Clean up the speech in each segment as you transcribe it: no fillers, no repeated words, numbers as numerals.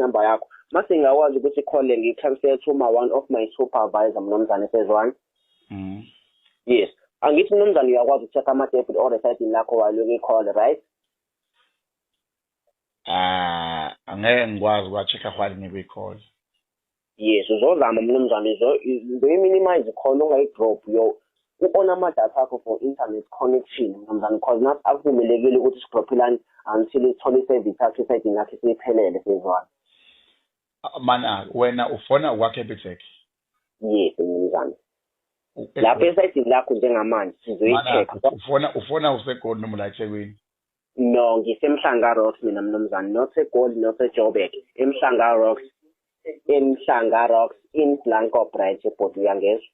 number yakho mase ngakwazi ukuthi call ngi-transfer to one of my supervisor mnumzane sezwana. Yes, angithi mnumzane uyakwazi ukucheck ama-debit order site lakho while uyi-call, right? Angeke ngikwazi ukuwa-check-a while ngikuyi-call. Yes, uzozama mnumzane minimize call ungayi-drop yo u-ona ama-data akho for internet connection mnumzane because nathi akuvumelekile ukuthi sidrophilane until ithole i-service yakho esayidini yakho isiphelele sezwana. Mana wena ufona kwa-Capitec? Yes mnumzane. Lapho esayidini lakho njengamanje sizoyi-check. Ufona useGold noma la eThekwini? No, ngisemhlanga Rocks mina mnumzane, not eGold not eJoburg. Emhlanga Rocks. Emhlanga Rocks in Blanco branch but uyangezwa.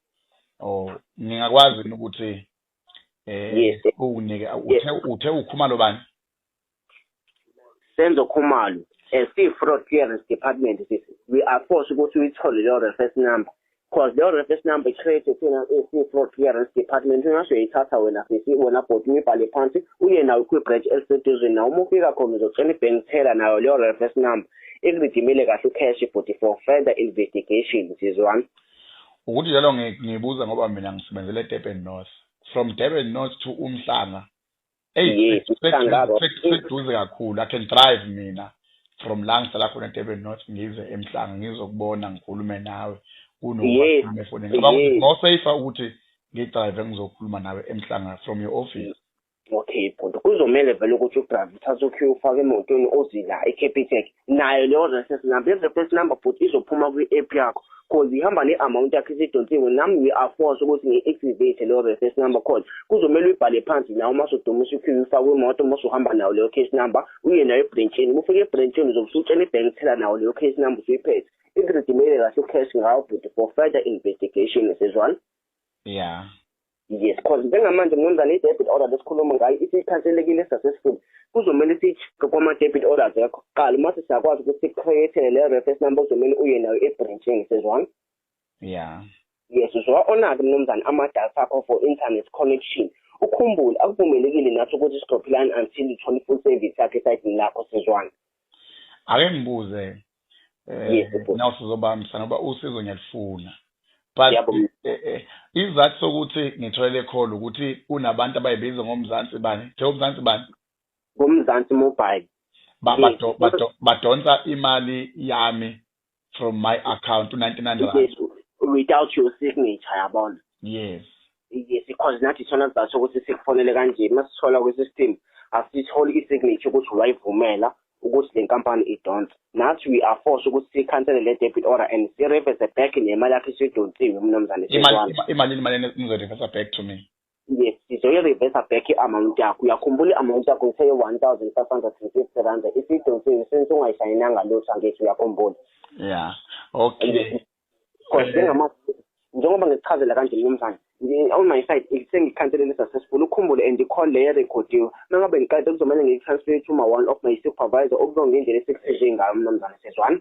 Oh, ngingakwazi ukuthi yes, unike uthe ukhumalo bani? Senzo Khumalo, fraud clearance department. We are forced ukuthi uyithole leyo reference number because leyo reference number created in fraud clearance department. Ungasho uyithatha wena wena bot uyibhale phansi uye nawe kwi-branch eliseduzweni nawe uma ufika khona uzocela i-bank teller nayo leyo reference number ekudimile kahle ucash for further investigation sizwana. Ukuthi njalo ngibuza ngoba mina ngisebenzele eDurban North. From Durban North to Umhlanga. Hey, seduze kakhulu. I can drive mina from la ngihlala khona eDurban North ngize eMhlanga ngizokubona ngikhulume nawe kunokukhuluma efonini. Ngoba ngosafe ukuthi ngidrive ngizokhuluma nawe eMhlanga from your office. Okay, but kuzomela vele ukuthi udrive uthathe ukhe ufake emotweni ozila eCapitec nayo leyo reference number. The reference number but izophuma kwi-app yakho because ihamba ne-amount yakho isidonsiwe. Nami we are forced ukuthi ngi-activate leyo reference number code. Kuzomela uyibhale phansi nawe masudumisa ukhe ufake imoto masuhamba nayo leyo case number uye nayo ebranchini. Uma ufike ebranchini uzobusutshela i-bank teller nawo leyo case number usuyiphethe ikudimele kahle ucash ngawo but for further investigation sezwana. Yeah. Yes, because njengamanje mnumzane i-debit order lesikhuluma ngayo isikhanselekile successful. Kuzomela sithi kwama-debit orders yakho qala mase siyakwazi ukuthi create le reference number uzomela uye nayo ebranchini sezwana. Yeah. Yes, uzowa-ona-ke mnumzane ama-data akho for internet connection. Ukhumbule akuvumelekile nathi ukuthi sidrophilane until uthole full service yakho esayidini lakho sezwana. Ake ngibuze nawe sizobambisana ngoba usizo ngiyalifuna. But izathu sokuthi ngitholele call ukuthi unabantu abayibiza ngomzansi bani? Umzansi bani? Ngomzansi mobile. Badonsa imali yami from my account u-99 rand. Without your signature yabona. Yes. Yes, because nathi sona sizathu sokuthi sikufonele kanje masithola kwi-system asitholi i-signature ukuthi wayivumela ukuthi le nkampani idonsa. Nathi we are forced ukuthi sikhansele le debit order and si-reverse back nemali yakho isidonsiwe mnumzane. Imali nizo-reverse back to me? Yes, sizoyi-reverse back i-amount yakho. Uyakhumbula i-amount yakho ngithe 1,550 rand isidonsiwe since ungayishayinanga lutho angithi uyakhumbula. Yeah, okay. Njengoba ngichazela kanje mnumzane on my side sengikhanselele successful ukhumbule and i-call leyo rekhodiwe. Mangabe ngiqeda kuzomele ngiyi-transfer to one of my supervisor okuzongendlela esekusize ngayo mnumzane sezwana.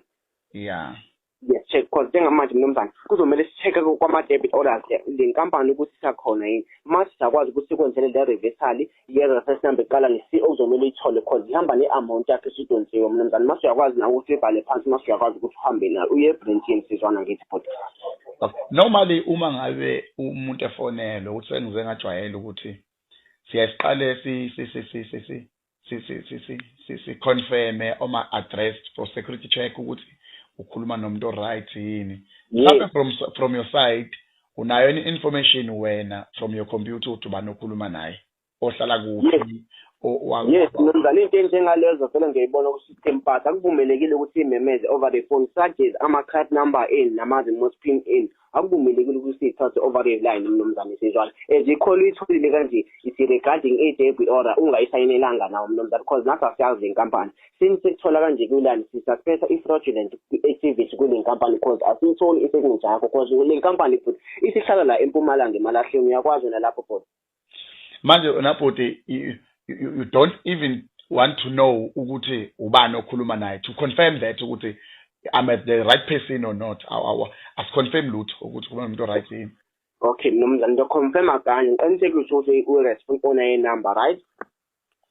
Yeah. Yes, check because njengamanje mnumzane kuzomele si-check-e kwama-debit orders le nkampani ukuthi isakhona yini. Mase sakwazi ukuthi sikwenzele le reversal ye-reference number iqala nge-C okuzomele uyithole because ihamba ne-amount yakho esidonsiwe mnumzane. Mase uyakwazi nawe ukuthi uyibhale phansi mase uyakwazi ukuthi uhambe nayo uye ebranchini sizwana ngithi bhuti. Normally uma ngabe umuntu efonela ukuthi sengize ngajwayela ukuthi siyasiqale si confirm oma address for security check ukuthi ukhuluma nomuntu right yini. Mhlawumbe from your side unayo any information wena from your computer ukuthi ubani okhuluma naye ohlala kuphi. Yes, mnumzane into njengalezo vele ngiyibona ku-system pass akuvumelekile ukuthi imemeze over the phone such as ama-card number in nama-remote pin in akuvumelekile ukuthi siyithathe over the line mnumzane sezwana. As i-call uyitholile kanje isi regarding i-debit order ungayisayinelanga nawo mnumzane because nathi asiyazi le nkampani. Since sikuthola kanje kwi-line sisuspecta i-fraudulent activity kule nkampani because asiyitholi i-signature yakho because le nkampani futhi isihlala la eMpumalanga eMalahleni uyakwazi wena lapho futhi. Manje unabhoti you don't even want to know ukuthi ubani okhuluma naye to confirm that ukuthi I'm at the right person or not. As-confirm lutho ukuthi kuba umuntu right yini. Okay, mnumzane ngizoconfirm akanye ngiqinisekise ukuthi u-respond on a number right?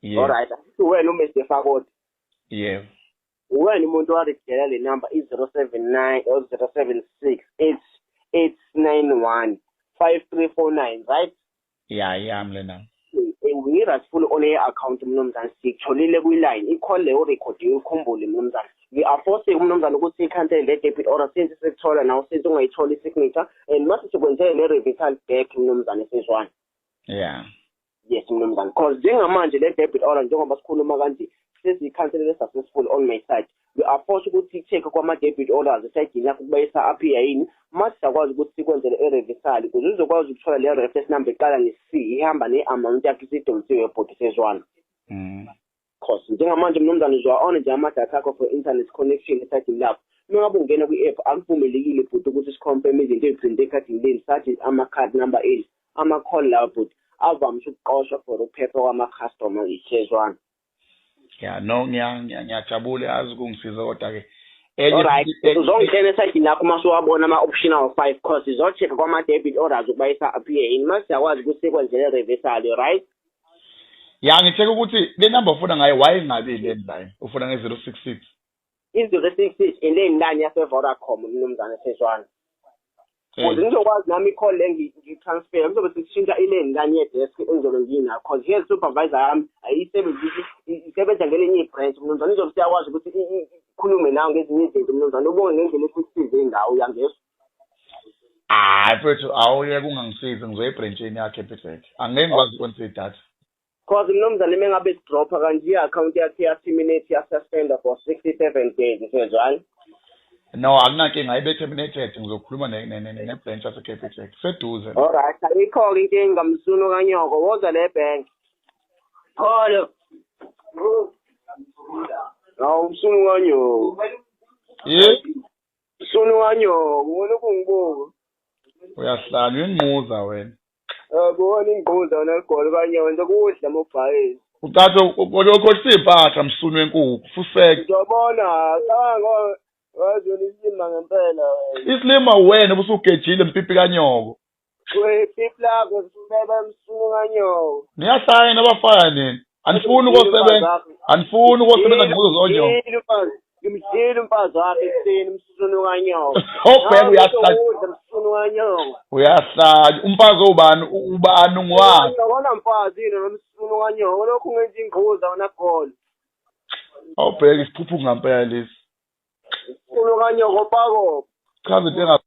Yeah. All right. Wena uMr. Fakoti. Yeah. Wena umuntu waregela le number is 079 or 076 891 5349, right? Yeah, mlena. We rasful on your account mnumzane sikutholile kwi-line i-call leyo recording ukhumbule mnumzane. We are forcing umnumzane ukuthi ikhansele le debit order since sekuthola nawe since ungayitholi i-signature and mase sikwenzele le reversal back mnumzane sezwana. Yeah. Yes mnumzane, because njengamanje le debit order njengoba sikhuluma kanje sezikhanselele successful on my side. We are forced ukuthi check kwama-debit orders esayidini yakho ukuba isa-aphiya yini mase sakwazi ukuthi sikwenzele i-reversal ukuze uzokwazi ukuthola le reference number eqala ne-C ihamba ne-amount yakho isidonsiwe ebhodi sezwana. Cause njengamanje mnumzane uzwa-on nje amadatha akho for internet connection esayidini lakho. Uma ngabe ungena kwi-app akuvumelekile bhuti ukuthi sikhompheme izinto eziphinde ekhadini leni such as ama-card number eni ama-call lawo bhuti avamise ukuqoshwa for uphephe kwama-customer isezwana. Yeah, no, ngiyajabule azi kungisiza kodwa-ke. Alright, uzongena esayidini lakho uma usuwabona ama-optional 5 course uzocheck kwama-debit orders ukuba isa-aphiye yini mase siyakwazi ukuthi sikwenzele reversal, right? Ya ngitheka ukuthi le number ufuna ngayo wayingabi le line ufuna nge-066 i-066 ile line yase-Vodacom mnumzane sezwana. Ukuze ngizokwazi nami i-call le ngitransfer ngizobe sishintsha ile line yedesk engizobe ngiyinayo because here supervisor yami isebenza ngelinye ibranch mnumzane izobe siyakwazi ukuthi ikhulume nawe ngezinye izinto mnumzane ubonge ngendlela esisize indawo uyangezwa. Mfethu awuye kungangisizi ngizoyebranchini yakhe Capitec angeke ngikwazi ukwenza idatha. Cause mnumzane mengabe sidropha kanje i-account yakhe ya-terminate ya-suspender for 67 days sezwana. No, akunankinga ayibe-terminated ngizokhuluma ne-branch yase-Capitec seduze. Alright, ayikho inkinga msunu kanyoko woza le bank. Kholo. Hawu msunu kanyoko. Msunu kanyoko, ubona kungibuka. Uyahlala uyinquza wena. Bona ingquza negoli kanye wenza kudla mobhayisi. Uthatha ukhohlisa impahla msunu wenkukhu fuseke. Ngiyabona sanga wazona isilima ngempela wena. Isilima wena busugejile mpipi kanyoko. Pipi lakho sibeba msunu kanyoko. Niyahlaya nabafana nini? Anifuni ukusebenza nguzo zonke. Ngimdile umfazi wakhe ekuseni msunu kanyoko. Obheka uyahlanya. Msunu kanyoko. Uyahlanya. Umfazi ubani ungwani? Ngibona mfazi yini nomsunu kanyoko lokhu ngenza ingquza wona goli. Obheka isiphuphu ngampela lesi. Msunu kanyoko phako. Chaza into